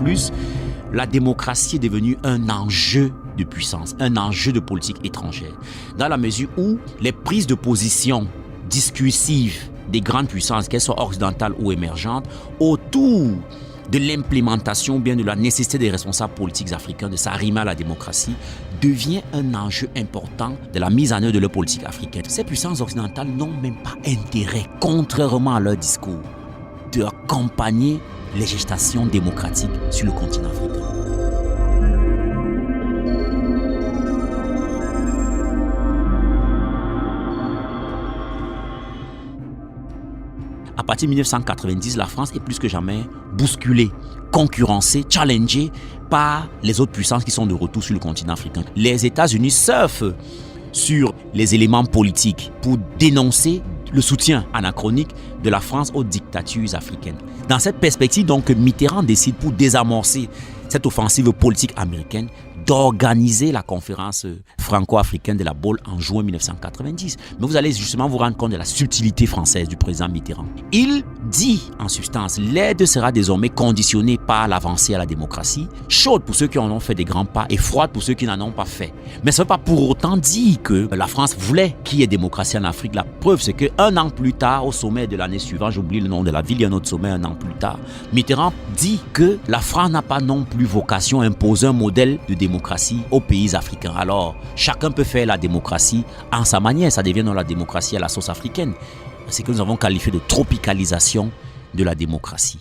plus, la démocratie est devenue un enjeu de puissance, un enjeu de politique étrangère, dans la mesure où les prises de position discursives des grandes puissances, qu'elles soient occidentales ou émergentes, autour de l'implémentation, bien de la nécessité des responsables politiques africains de s'arrimer à la démocratie, devient un enjeu important de la mise en œuvre de leur politique africaine. Ces puissances occidentales n'ont même pas intérêt, contrairement à leur discours, d'accompagner les gestations démocratiques sur le continent africain. À partir de 1990, la France est plus que jamais bousculée, concurrencée, challengée par les autres puissances qui sont de retour sur le continent africain. Les États-Unis surfent sur les éléments politiques pour dénoncer le soutien anachronique de la France aux dictatures africaines. Dans cette perspective, donc, Mitterrand décide, pour désamorcer cette offensive politique américaine, d'organiser la conférence franco-africaine de la Baule en juin 1990. Mais vous allez justement vous rendre compte de la subtilité française du président Mitterrand. Il dit en substance, l'aide sera désormais conditionnée par l'avancée à la démocratie, chaude pour ceux qui en ont fait des grands pas et froide pour ceux qui n'en ont pas fait. Mais ça ne veut pas pour autant dire que la France voulait qu'il y ait démocratie en Afrique. La preuve, c'est qu'un an plus tard, au sommet de l'année suivante, j'oublie le nom de la ville, il y a un autre sommet un an plus tard, Mitterrand dit que la France n'a pas non plus vocation à imposer un modèle de démocratie aux pays africains. Alors, chacun peut faire la démocratie en sa manière. Ça devient la démocratie à la sauce africaine. C'est ce que nous avons qualifié de tropicalisation de la démocratie.